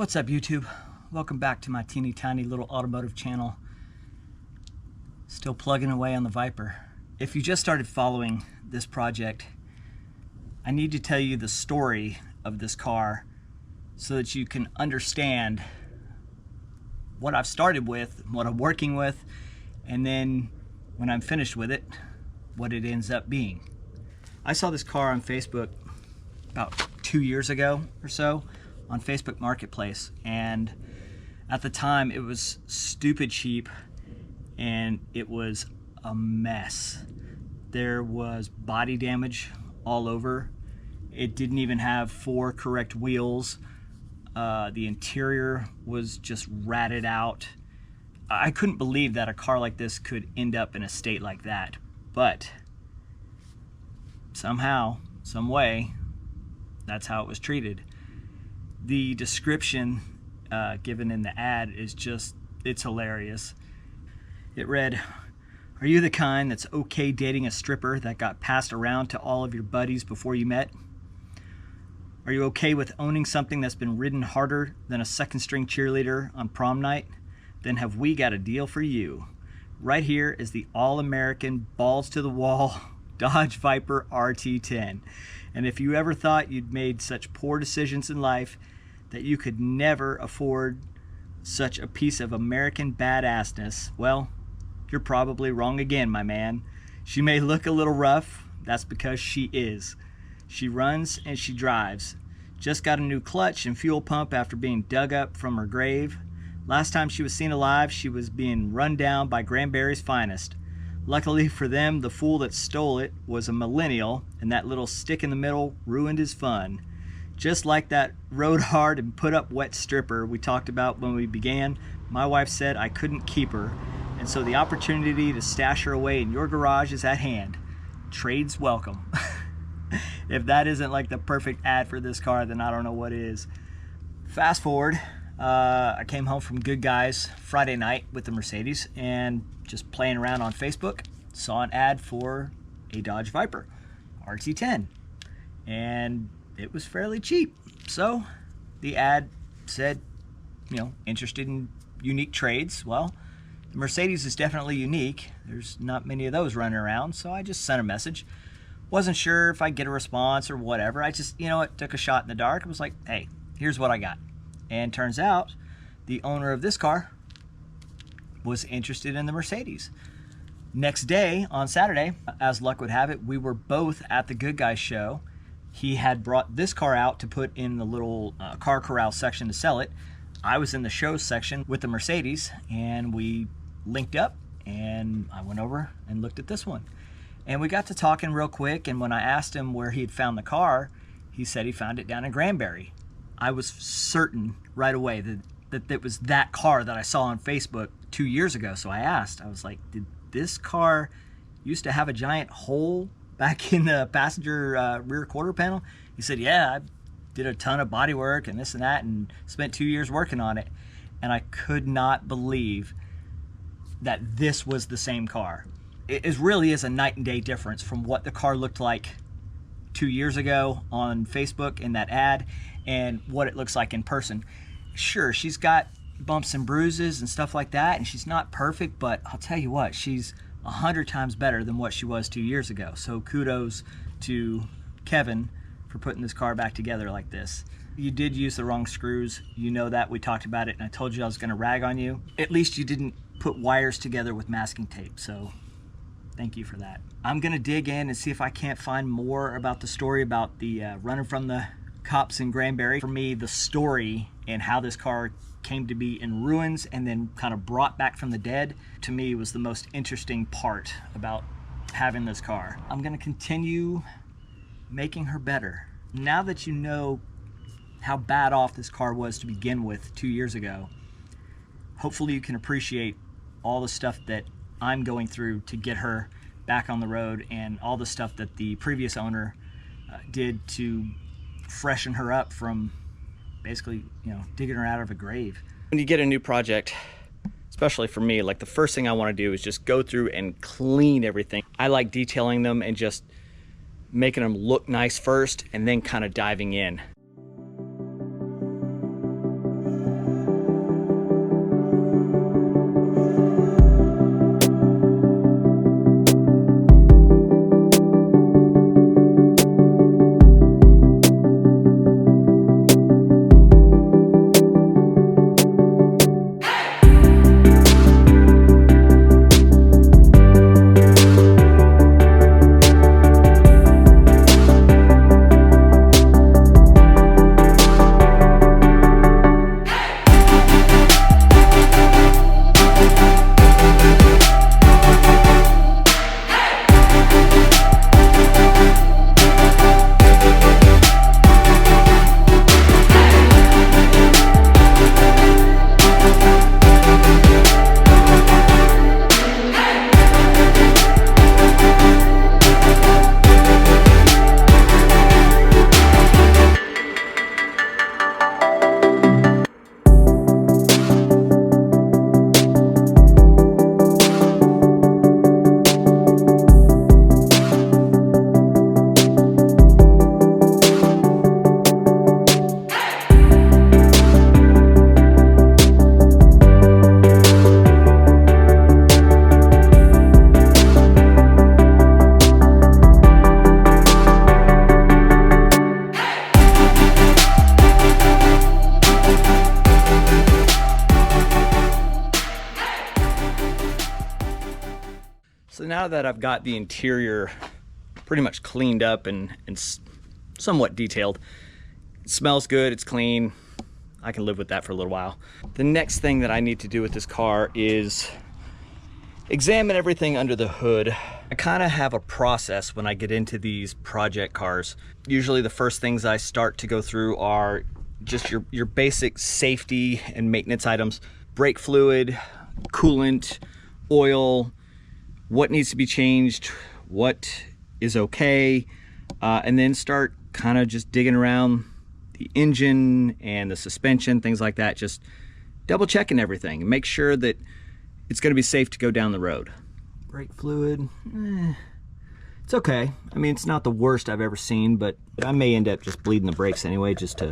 What's up, YouTube? Welcome back to my teeny tiny little automotive channel. Still plugging away on the Viper. If you just started following this project, I need to tell you the story of this car so that you can understand what I've started with, what I'm working with, and then when I'm finished with it, what it ends up being. I saw this car on Facebook about 2 years ago or so on Facebook Marketplace, and at the time it was stupid cheap and it was a mess. There was body damage all over. It didn't even have 4 correct wheels. The interior was just ratted out. I couldn't believe that a car like this could end up in a state like that, but somehow, some way, that's how it was treated. The description given in the ad is just, it's hilarious. It read, "Are you the kind that's okay dating a stripper that got passed around to all of your buddies before you met? Are you okay with owning something that's been ridden harder than a second string cheerleader on prom night? Then have we got a deal for you. Right here is the all-American, balls to the wall Dodge Viper RT10. And if you ever thought you'd made such poor decisions in life that you could never afford such a piece of American badassness, well, you're probably wrong again, my man. She may look a little rough, that's because she is. She runs and she drives. Just got a new clutch and fuel pump after being dug up from her grave. Last time she was seen alive, she was being run down by Granbury's finest. Luckily for them, the fool that stole it was a millennial, and that little stick in the middle ruined his fun. Just like that rode hard and put up wet stripper we talked about when we began, my wife said I couldn't keep her, and so the opportunity to stash her away in your garage is at hand. Trades welcome." If that isn't like the perfect ad for this car, then I don't know what is. Fast forward, I came home from Good Guys Friday night with the Mercedes, and just playing around on Facebook, saw an ad for a Dodge Viper RT10, and it was fairly cheap. So the ad said, you know, interested in unique trades. Well, the Mercedes is definitely unique. There's not many of those running around, so I just sent a message. Wasn't sure if I'd get a response or whatever. I just, you know what, took a shot in the dark. It was like, hey, here's what I got. And turns out the owner of this car was interested in the Mercedes. Next day, on Saturday, as luck would have it, we were both at the Good Guys show. He had brought this car out to put in the little car corral section to sell it. I was in the show section with the Mercedes, and we linked up, and I went over and looked at this one. And we got to talking real quick, and when I asked him where he had found the car, he said he found it down in Granbury. I was certain right away that it was that car that I saw on Facebook 2 years ago. So I asked, I was like, did this car used to have a giant hole back in the passenger rear quarter panel? He said, yeah, I did a ton of body work and this and that and spent 2 years working on it. And I could not believe that this was the same car. It really is a night and day difference from what the car looked like 2 years ago on Facebook in that ad and what it looks like in person. Sure, she's got bumps and bruises and stuff like that, and she's not perfect, but I'll tell you what, she's 100 times better than what she was 2 years ago. So kudos to Kevin for putting this car back together like this. You did use the wrong screws. You know that. We talked about it, and I told you I was going to rag on you. At least you didn't put wires together with masking tape, so thank you for that. I'm going to dig in and see if I can't find more about the story about the running from the cops in Granbury. For me, the story and how this car came to be in ruins and then kind of brought back from the dead, to me was the most interesting part about having this car. I'm going to continue making her better. Now that you know how bad off this car was to begin with 2 years ago, hopefully you can appreciate all the stuff that I'm going through to get her back on the road and all the stuff that the previous owner did to freshen her up from basically, you know, digging her out of a grave. When you get a new project, especially for me, like the first thing I want to do is just go through and clean everything. I like detailing them and just making them look nice first and then kind of diving in. So now that I've got the interior pretty much cleaned up and somewhat detailed, it smells good, it's clean, I can live with that for a little while. The next thing that I need to do with this car is examine everything under the hood. I kind of have a process when I get into these project cars. Usually the first things I start to go through are just your basic safety and maintenance items. Brake fluid, coolant, oil, what needs to be changed, what is okay, and then start kind of just digging around the engine and the suspension, things like that, just double checking everything and make sure that it's going to be safe to go down the road. Brake fluid, it's okay. I mean, it's not the worst I've ever seen, but I may end up just bleeding the brakes anyway, just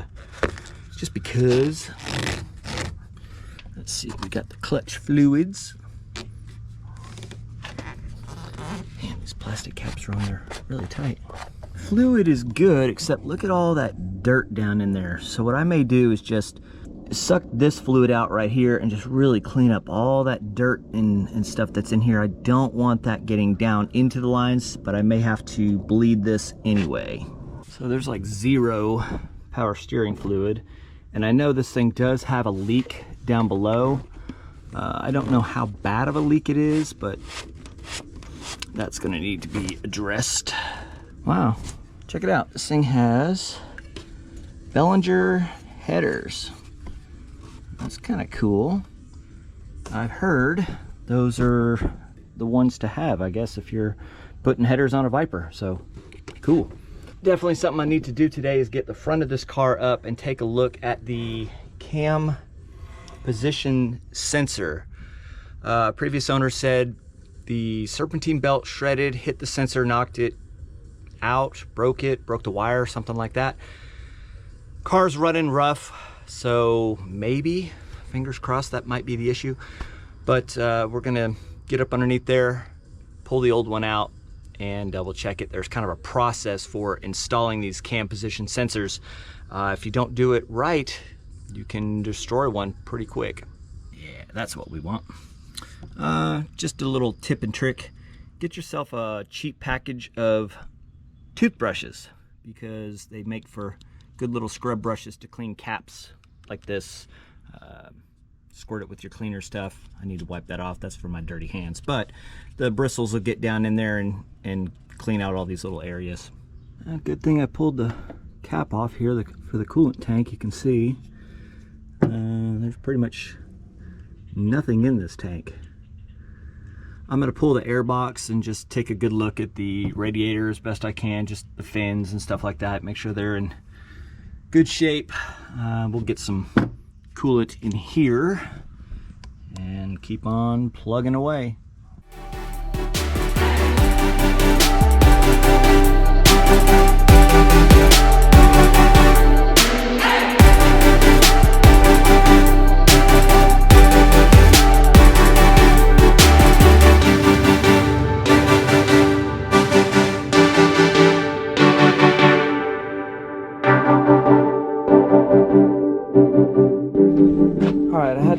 because. Let's see, we got the clutch fluids. Man, these plastic caps are on there really tight. Fluid is good, except look at all that dirt down in there. So what I may do is just suck this fluid out right here and just really clean up all that dirt and stuff that's in here. I don't want that getting down into the lines, but I may have to bleed this anyway. So there's like 0 power steering fluid, and I know this thing does have a leak down below. I don't know how bad of a leak it is, but that's gonna need to be addressed. Wow, check it out. This thing has Bellinger headers. That's kind of cool. I've heard those are the ones to have, I guess, if you're putting headers on a Viper. So cool. Definitely something I need to do today is get the front of this car up and take a look at the cam position sensor. Previous owner said the serpentine belt shredded, hit the sensor, knocked it out, broke the wire, something like that. Car's running rough, so maybe, fingers crossed, that might be the issue. But we're gonna get up underneath there, pull the old one out, and double check it. There's kind of a process for installing these cam position sensors. If you don't do it right, you can destroy one pretty quick. Yeah, that's what we want. Just a little tip and trick. Get yourself a cheap package of toothbrushes, because they make for good little scrub brushes to clean caps like this. Squirt it with your cleaner stuff. I need to wipe that off. That's for my dirty hands. But the bristles will get down in there and clean out all these little areas. Good thing I pulled the cap off here for the coolant tank. You can see there's pretty much nothing in this tank. I'm going to pull the air box and just take a good look at the radiator as best I can, just the fins and stuff like that, make sure they're in good shape. We'll get some coolant in here and keep on plugging away.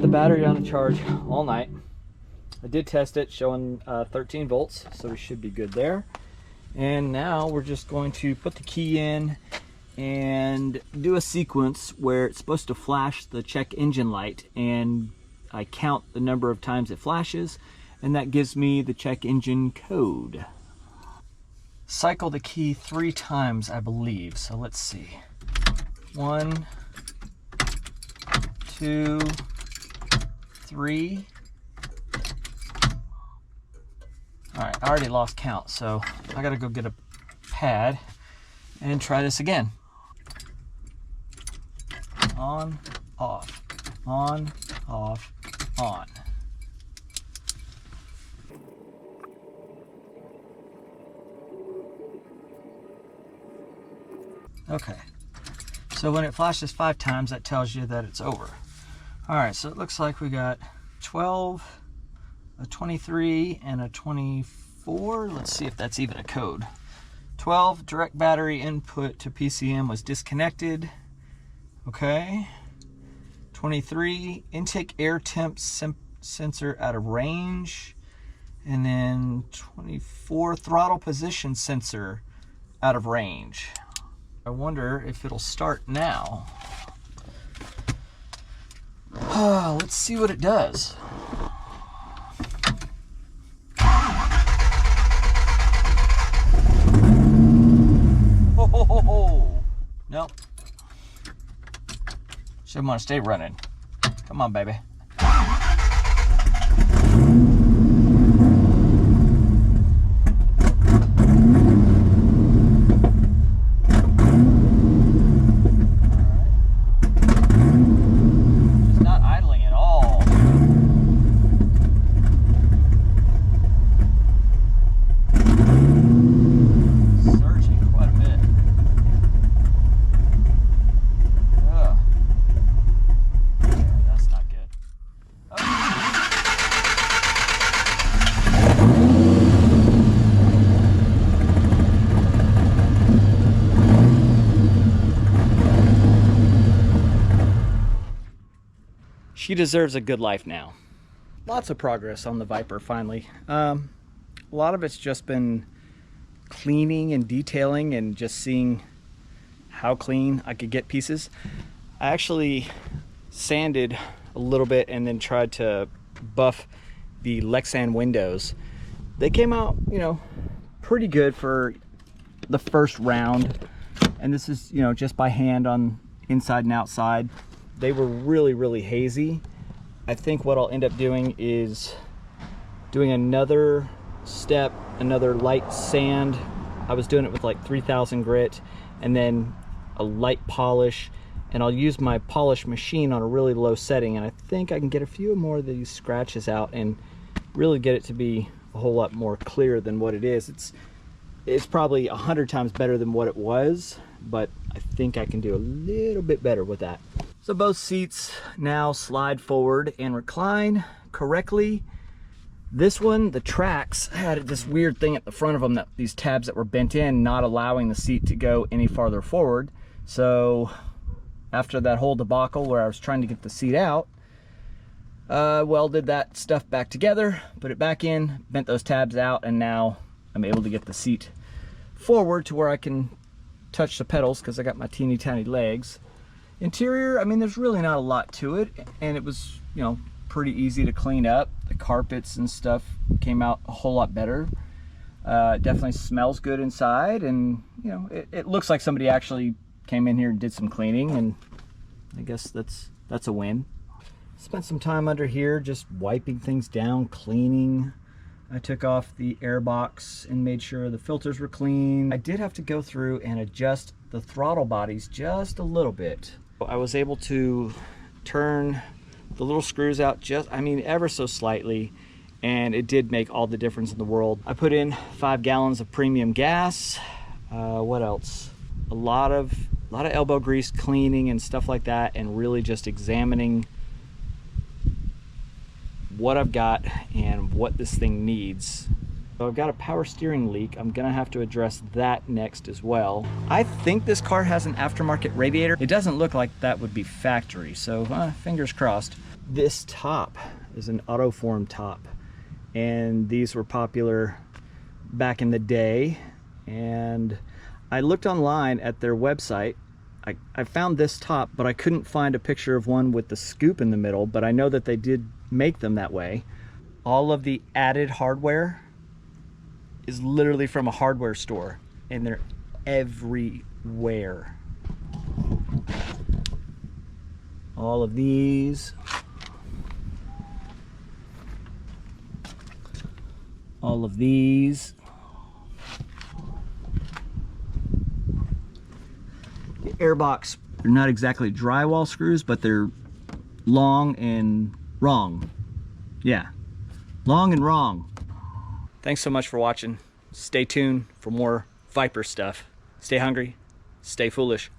The battery on the charge all night. I did test it, showing 13 volts, so we should be good there. And now we're just going to put the key in and do a sequence where it's supposed to flash the check engine light, and I count the number of times it flashes, and that gives me the check engine code. Cycle the key 3 times, I believe, so let's see. 1, 2, 3. All right, I already lost count, so I gotta go get a pad and try this again. On, off, on, off, on. Okay, so when it flashes 5 times, that tells you that it's over. All right, so it looks like we got 12, a 23, and a 24. Let's see if that's even a code. 12, direct battery input to PCM was disconnected. Okay. 23, intake air temp sensor out of range. And then 24 throttle position sensor out of range. I wonder if it'll start now. Let's see what it does. Oh, nope. Should want to stay running. Come on, baby. She deserves a good life now. Lots of progress on the Viper finally. A lot of it's just been cleaning and detailing and just seeing how clean I could get pieces. I actually sanded a little bit and then tried to buff the Lexan windows. They came out, you know, pretty good for the first round. And this is, you know, just by hand on inside and outside. They were really, really hazy. I think what I'll end up doing is doing another step, another light sand. I was doing it with like 3000 grit and then a light polish, and I'll use my polish machine on a really low setting, and I think I can get a few more of these scratches out and really get it to be a whole lot more clear than what it is. It's probably 100 times better than what it was, but I think I can do a little bit better with that. So both seats now slide forward and recline correctly. This one, the tracks had this weird thing at the front of them, that these tabs that were bent in, not allowing the seat to go any farther forward. So after that whole debacle where I was trying to get the seat out, welded that stuff back together, put it back in, bent those tabs out, and now I'm able to get the seat forward to where I can touch the pedals because I got my teeny tiny legs. Interior, I mean, there's really not a lot to it, and it was, you know, pretty easy to clean up. The carpets and stuff came out a whole lot better. It definitely smells good inside, and you know, it looks like somebody actually came in here and did some cleaning, and I guess that's a win. Spent some time under here just wiping things down, cleaning. I took off the air box and made sure the filters were clean. I did have to go through and adjust the throttle bodies just a little bit. I was able to turn the little screws out ever so slightly, and it did make all the difference in the world. I put in 5 gallons of premium gas. What else? A lot of elbow grease cleaning and stuff like that, and really just examining what I've got and what this thing needs. So I've got a power steering leak. I'm gonna have to address that next as well. I think this car has an aftermarket radiator. It doesn't look like that would be factory, so fingers crossed. This top is an Autoform top, and these were popular back in the day, and I looked online at their website. I found this top, but I couldn't find a picture of one with the scoop in the middle, but I know that they did make them that way. All of the added hardware is literally from a hardware store, and they're everywhere. All of these, all of these. The airbox, they're not exactly drywall screws, but they're long and wrong. Yeah, long and wrong. Thanks so much for watching. Stay tuned for more Viper stuff. Stay hungry, stay foolish.